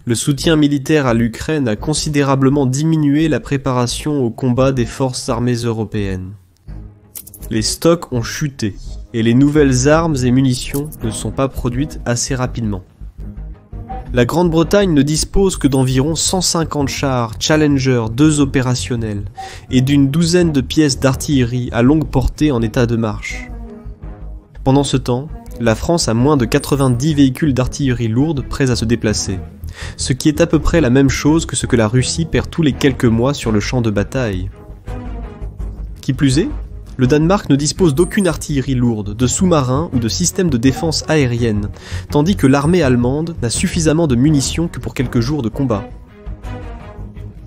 Le soutien militaire à l'Ukraine a considérablement diminué la préparation au combat des forces armées européennes. Les stocks ont chuté, et les nouvelles armes et munitions ne sont pas produites assez rapidement. La Grande-Bretagne ne dispose que d'environ 150 chars Challenger 2 opérationnels et d'une douzaine de pièces d'artillerie à longue portée en état de marche. Pendant ce temps, la France a moins de 90 véhicules d'artillerie lourde prêts à se déplacer, ce qui est à peu près la même chose que ce que la Russie perd tous les quelques mois sur le champ de bataille. Qui plus est, le Danemark ne dispose d'aucune artillerie lourde, de sous-marins ou de systèmes de défense aérienne, tandis que l'armée allemande n'a suffisamment de munitions que pour quelques jours de combat.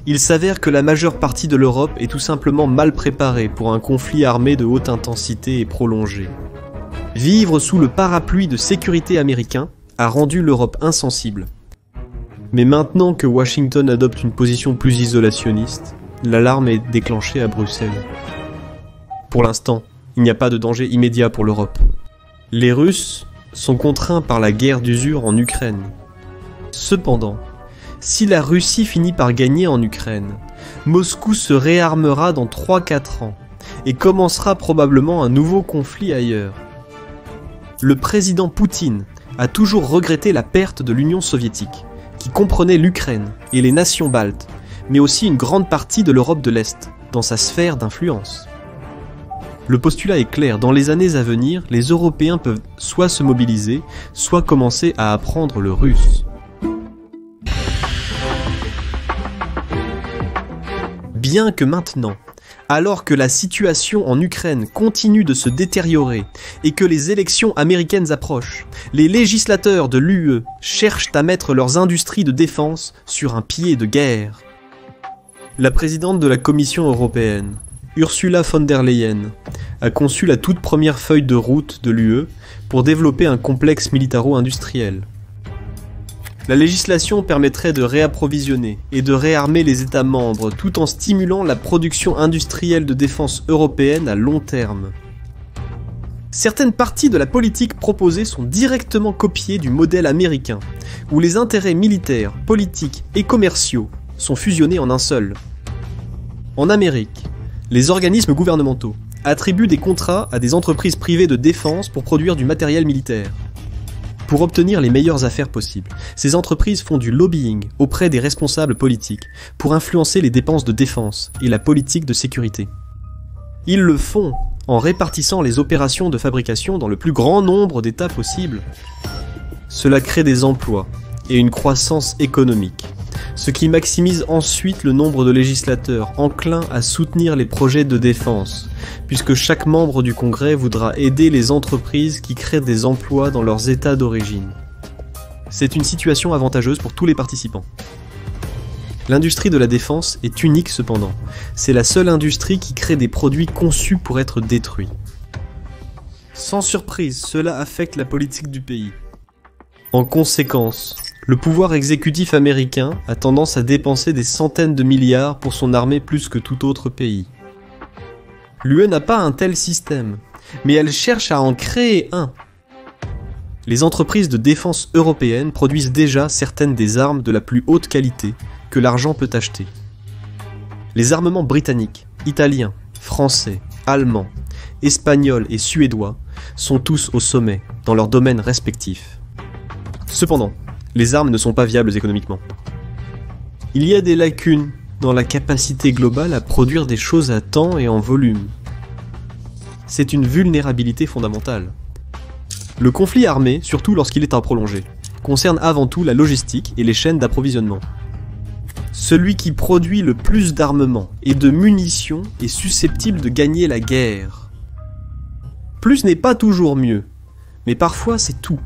Il s'avère que la majeure partie de l'Europe est tout simplement mal préparée pour un conflit armé de haute intensité et prolongé. Vivre sous le parapluie de sécurité américain a rendu l'Europe insensible. Mais maintenant que Washington adopte une position plus isolationniste, l'alarme est déclenchée à Bruxelles. Pour l'instant, il n'y a pas de danger immédiat pour l'Europe. Les Russes sont contraints par la guerre d'usure en Ukraine. Cependant, si la Russie finit par gagner en Ukraine, Moscou se réarmera dans 3-4 ans et commencera probablement un nouveau conflit ailleurs. Le président Poutine a toujours regretté la perte de l'Union soviétique, qui comprenait l'Ukraine et les nations baltes, mais aussi une grande partie de l'Europe de l'Est, dans sa sphère d'influence. Le postulat est clair, dans les années à venir, les Européens peuvent soit se mobiliser, soit commencer à apprendre le russe. Bien que maintenant, alors que la situation en Ukraine continue de se détériorer et que les élections américaines approchent, les législateurs de l'UE cherchent à mettre leurs industries de défense sur un pied de guerre. La présidente de la Commission européenne, Ursula von der Leyen, a conçu la toute première feuille de route de l'UE pour développer un complexe militaro-industriel. La législation permettrait de réapprovisionner et de réarmer les États membres tout en stimulant la production industrielle de défense européenne à long terme. Certaines parties de la politique proposée sont directement copiées du modèle américain, où les intérêts militaires, politiques et commerciaux sont fusionnés en un seul. En Amérique, les organismes gouvernementaux attribuent des contrats à des entreprises privées de défense pour produire du matériel militaire. Pour obtenir les meilleures affaires possibles, ces entreprises font du lobbying auprès des responsables politiques pour influencer les dépenses de défense et la politique de sécurité. Ils le font en répartissant les opérations de fabrication dans le plus grand nombre d'États possible. Cela crée des emplois et une croissance économique, ce qui maximise ensuite le nombre de législateurs enclins à soutenir les projets de défense, puisque chaque membre du Congrès voudra aider les entreprises qui créent des emplois dans leurs États d'origine. C'est une situation avantageuse pour tous les participants. L'industrie de la défense est unique cependant. C'est la seule industrie qui crée des produits conçus pour être détruits. Sans surprise, cela affecte la politique du pays. En conséquence, le pouvoir exécutif américain a tendance à dépenser des centaines de milliards pour son armée plus que tout autre pays. L'UE n'a pas un tel système, mais elle cherche à en créer un. Les entreprises de défense européennes produisent déjà certaines des armes de la plus haute qualité que l'argent peut acheter. Les armements britanniques, italiens, français, allemands, espagnols et suédois sont tous au sommet dans leurs domaines respectifs. Cependant, les armes ne sont pas viables économiquement. Il y a des lacunes dans la capacité globale à produire des choses à temps et en volume. C'est une vulnérabilité fondamentale. Le conflit armé, surtout lorsqu'il est prolongé, concerne avant tout la logistique et les chaînes d'approvisionnement. Celui qui produit le plus d'armements et de munitions est susceptible de gagner la guerre. Plus n'est pas toujours mieux, mais parfois c'est tout.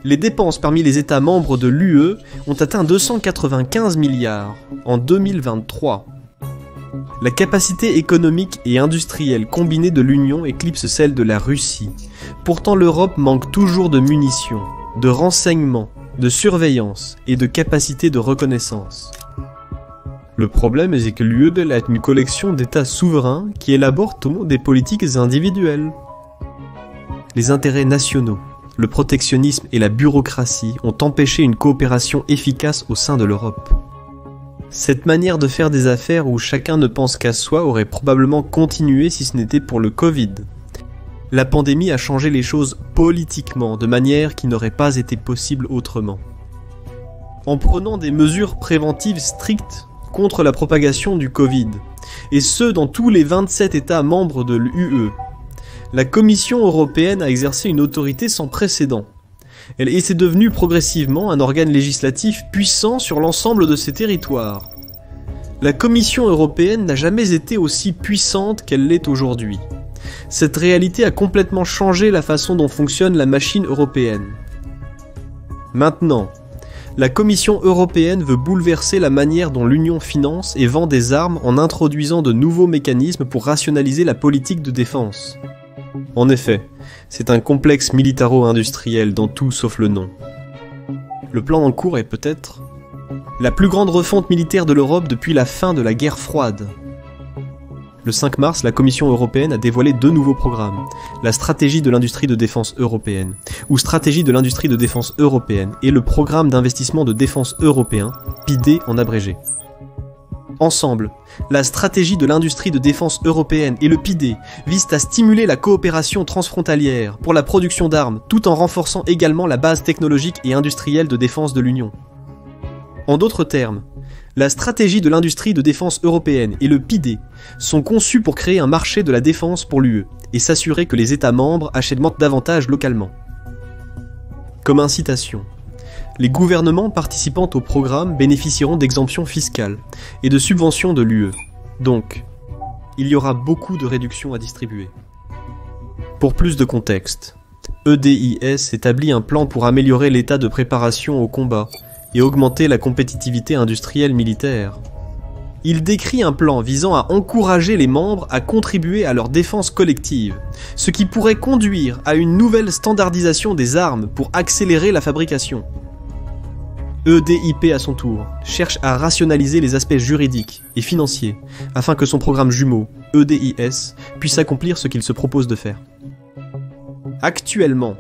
Les dépenses parmi les États membres de l'UE ont atteint 295 milliards en 2023. La capacité économique et industrielle combinée de l'Union éclipse celle de la Russie. Pourtant l'Europe manque toujours de munitions, de renseignements, de surveillance et de capacité de reconnaissance. Le problème est que l'UE est une collection d'États souverains qui élaborent des politiques individuelles. les intérêts nationaux, le protectionnisme et la bureaucratie ont empêché une coopération efficace au sein de l'Europe. Cette manière de faire des affaires où chacun ne pense qu'à soi aurait probablement continué si ce n'était pour le Covid. La pandémie a changé les choses politiquement de manière qui n'aurait pas été possible autrement. En prenant des mesures préventives strictes contre la propagation du Covid, et ce dans tous les 27 États membres de l'UE, la Commission européenne a exercé une autorité sans précédent. Et c'est devenu progressivement un organe législatif puissant sur l'ensemble de ses territoires. La Commission européenne n'a jamais été aussi puissante qu'elle l'est aujourd'hui. Cette réalité a complètement changé la façon dont fonctionne la machine européenne. Maintenant, la Commission européenne veut bouleverser la manière dont l'Union finance et vend des armes en introduisant de nouveaux mécanismes pour rationaliser la politique de défense. En effet, c'est un complexe militaro-industriel dans tout sauf le nom. Le plan en cours est peut-être la plus grande refonte militaire de l'Europe depuis la fin de la guerre froide. Le 5 mars, la Commission européenne a dévoilé 2 nouveaux programmes. La stratégie de l'industrie de défense européenne, ou stratégie de l'industrie de défense européenne, et le programme d'investissement de défense européen, PIDE en abrégé. Ensemble, la stratégie de l'industrie de défense européenne et le PIDE visent à stimuler la coopération transfrontalière pour la production d'armes, tout en renforçant également la base technologique et industrielle de défense de l'Union. En d'autres termes, la stratégie de l'industrie de défense européenne et le PIDE sont conçus pour créer un marché de la défense pour l'UE et s'assurer que les États membres achètent davantage localement. Comme incitation, les gouvernements participant au programme bénéficieront d'exemptions fiscales et de subventions de l'UE. Donc, il y aura beaucoup de réductions à distribuer. Pour plus de contexte, EDIS établit un plan pour améliorer l'état de préparation au combat et augmenter la compétitivité industrielle militaire. Il décrit un plan visant à encourager les membres à contribuer à leur défense collective, ce qui pourrait conduire à une nouvelle standardisation des armes pour accélérer la fabrication. EDIP à son tour cherche à rationaliser les aspects juridiques et financiers afin que son programme jumeau, EDIS, puisse accomplir ce qu'il se propose de faire. Actuellement,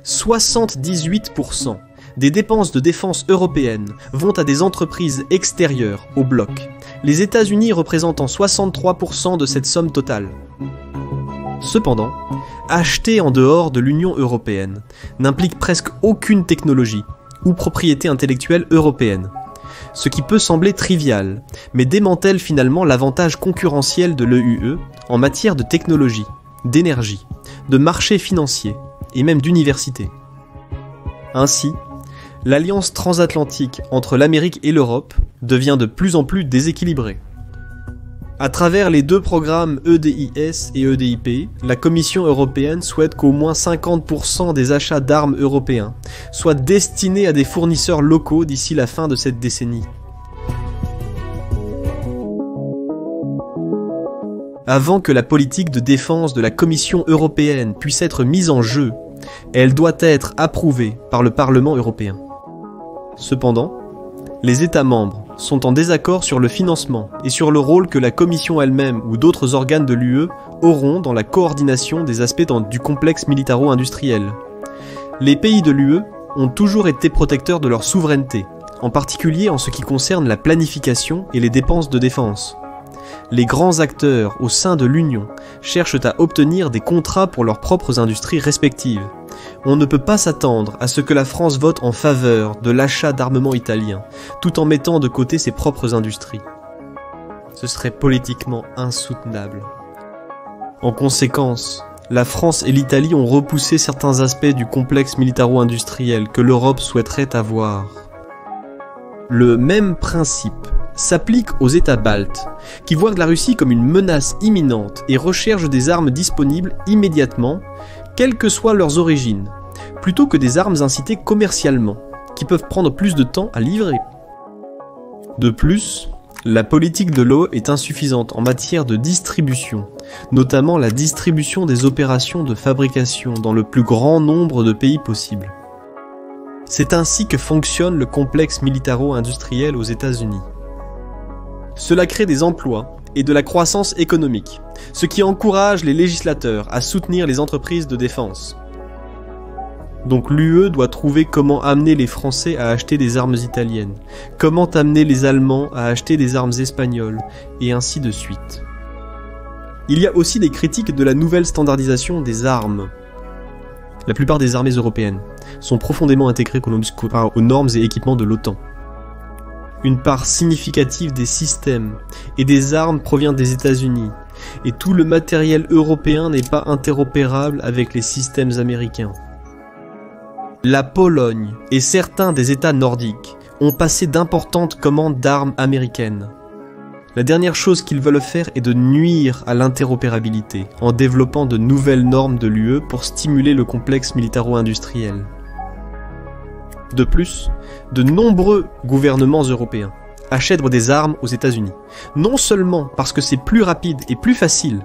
78% des dépenses de défense européennes vont à des entreprises extérieures au bloc, les États-Unis représentant 63% de cette somme totale. Cependant, acheter en dehors de l'Union européenne n'implique presque aucune technologie ou propriété intellectuelle européenne, ce qui peut sembler trivial, mais démantèle finalement l'avantage concurrentiel de l'EUE en matière de technologie, d'énergie, de marché financier et même d'université. Ainsi, l'alliance transatlantique entre l'Amérique et l'Europe devient de plus en plus déséquilibrée. À travers les 2 programmes EDIS et EDIP, la Commission européenne souhaite qu'au moins 50% des achats d'armes européens soient destinés à des fournisseurs locaux d'ici la fin de cette décennie. Avant que la politique de défense de la Commission européenne puisse être mise en jeu, elle doit être approuvée par le Parlement européen. Cependant, les États membres sont en désaccord sur le financement et sur le rôle que la Commission elle-même ou d'autres organes de l'UE auront dans la coordination des aspects du complexe militaro-industriel. Les pays de l'UE ont toujours été protecteurs de leur souveraineté, en particulier en ce qui concerne la planification et les dépenses de défense. Les grands acteurs au sein de l'Union cherchent à obtenir des contrats pour leurs propres industries respectives. On ne peut pas s'attendre à ce que la France vote en faveur de l'achat d'armement italien, tout en mettant de côté ses propres industries. Ce serait politiquement insoutenable. En conséquence, la France et l'Italie ont repoussé certains aspects du complexe militaro-industriel que l'Europe souhaiterait avoir. Le même principe s'applique aux États baltes, qui voient la Russie comme une menace imminente et recherchent des armes disponibles immédiatement, quelles que soient leurs origines, plutôt que des armes incitées commercialement, qui peuvent prendre plus de temps à livrer. De plus, la politique de l'UE est insuffisante en matière de distribution, notamment la distribution des opérations de fabrication dans le plus grand nombre de pays possible. C'est ainsi que fonctionne le complexe militaro-industriel aux États-Unis. Cela crée des emplois et de la croissance économique, ce qui encourage les législateurs à soutenir les entreprises de défense. Donc l'UE doit trouver comment amener les Français à acheter des armes italiennes, comment amener les Allemands à acheter des armes espagnoles, et ainsi de suite. Il y a aussi des critiques de la nouvelle standardisation des armes. La plupart des armées européennes sont profondément intégrées aux normes et équipements de l'OTAN. Une part significative des systèmes et des armes provient des États-Unis, et tout le matériel européen n'est pas interopérable avec les systèmes américains. La Pologne et certains des États nordiques ont passé d'importantes commandes d'armes américaines. La dernière chose qu'ils veulent faire est de nuire à l'interopérabilité en développant de nouvelles normes de l'UE pour stimuler le complexe militaro-industriel. De plus, de nombreux gouvernements européens achètent des armes aux États-Unis, non seulement parce que c'est plus rapide et plus facile,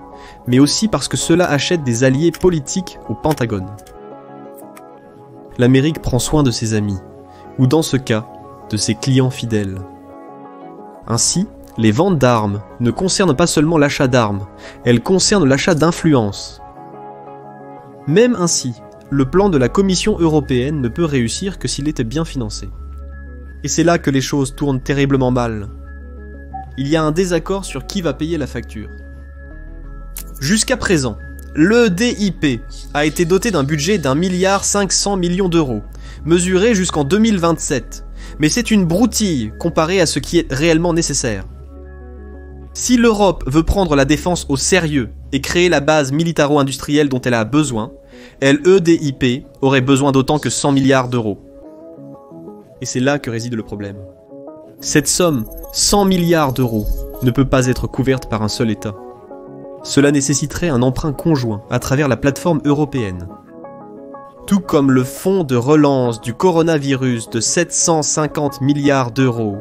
mais aussi parce que cela achète des alliés politiques au Pentagone. L'Amérique prend soin de ses amis, ou dans ce cas, de ses clients fidèles. Ainsi, les ventes d'armes ne concernent pas seulement l'achat d'armes, elles concernent l'achat d'influence. Même ainsi, le plan de la Commission européenne ne peut réussir que s'il était bien financé. Et c'est là que les choses tournent terriblement mal. Il y a un désaccord sur qui va payer la facture. Jusqu'à présent, l'EDIP a été doté d'un budget d'1,5 milliard d'euros, mesuré jusqu'en 2027, mais c'est une broutille comparée à ce qui est réellement nécessaire. Si l'Europe veut prendre la défense au sérieux et créer la base militaro-industrielle dont elle a besoin, l'EDIP aurait besoin d'autant que 100 milliards d'euros. Et c'est là que réside le problème. Cette somme, 100 milliards d'euros, ne peut pas être couverte par un seul État. Cela nécessiterait un emprunt conjoint à travers la plateforme européenne. Tout comme le fonds de relance du coronavirus de 750 milliards d'euros,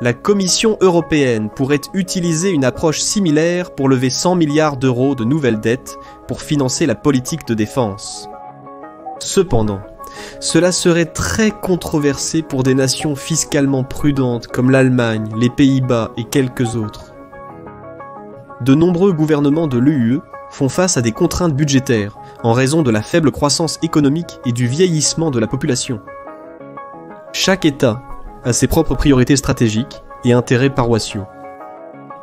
la Commission européenne pourrait utiliser une approche similaire pour lever 100 milliards d'euros de nouvelles dettes pour financer la politique de défense. Cependant, cela serait très controversé pour des nations fiscalement prudentes comme l'Allemagne, les Pays-Bas et quelques autres. De nombreux gouvernements de l'UE font face à des contraintes budgétaires en raison de la faible croissance économique et du vieillissement de la population. Chaque État a ses propres priorités stratégiques et intérêts paroissiaux.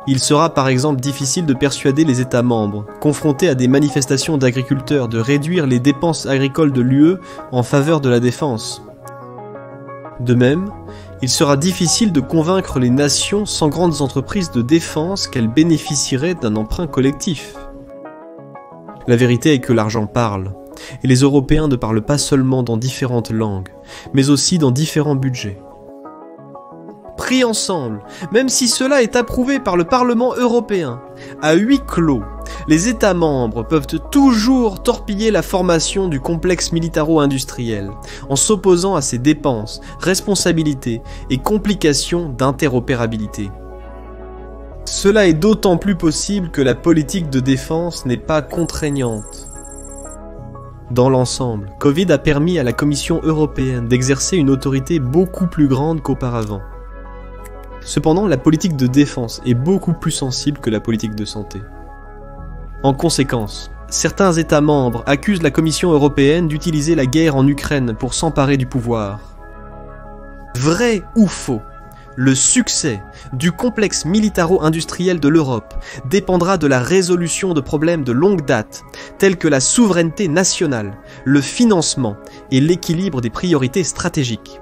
Il sera par exemple difficile de persuader les États membres, confrontés à des manifestations d'agriculteurs, de réduire les dépenses agricoles de l'UE en faveur de la défense. De même, il sera difficile de convaincre les nations sans grandes entreprises de défense qu'elles bénéficieraient d'un emprunt collectif. La vérité est que l'argent parle, et les Européens ne parlent pas seulement dans différentes langues, mais aussi dans différents budgets. Pris ensemble, même si cela est approuvé par le Parlement européen, à huis clos, les États membres peuvent toujours torpiller la formation du complexe militaro-industriel en s'opposant à ses dépenses, responsabilités et complications d'interopérabilité. Cela est d'autant plus possible que la politique de défense n'est pas contraignante. Dans l'ensemble, Covid a permis à la Commission européenne d'exercer une autorité beaucoup plus grande qu'auparavant. Cependant, la politique de défense est beaucoup plus sensible que la politique de santé. En conséquence, certains États membres accusent la Commission européenne d'utiliser la guerre en Ukraine pour s'emparer du pouvoir. Vrai ou faux, le succès du complexe militaro-industriel de l'Europe dépendra de la résolution de problèmes de longue date, tels que la souveraineté nationale, le financement et l'équilibre des priorités stratégiques.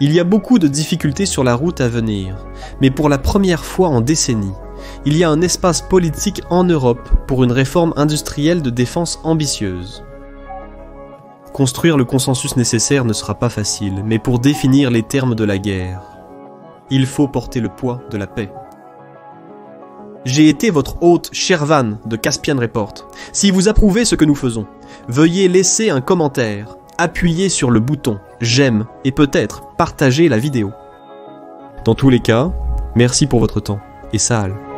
Il y a beaucoup de difficultés sur la route à venir, mais pour la première fois en décennies, il y a un espace politique en Europe pour une réforme industrielle de défense ambitieuse. Construire le consensus nécessaire ne sera pas facile, mais pour définir les termes de la guerre, il faut porter le poids de la paix. J'ai été votre hôte Shervan de Caspian Report. Si vous approuvez ce que nous faisons, veuillez laisser un commentaire, appuyer sur le bouton j'aime et peut-être partager la vidéo. Dans tous les cas, merci pour votre temps et Sahal.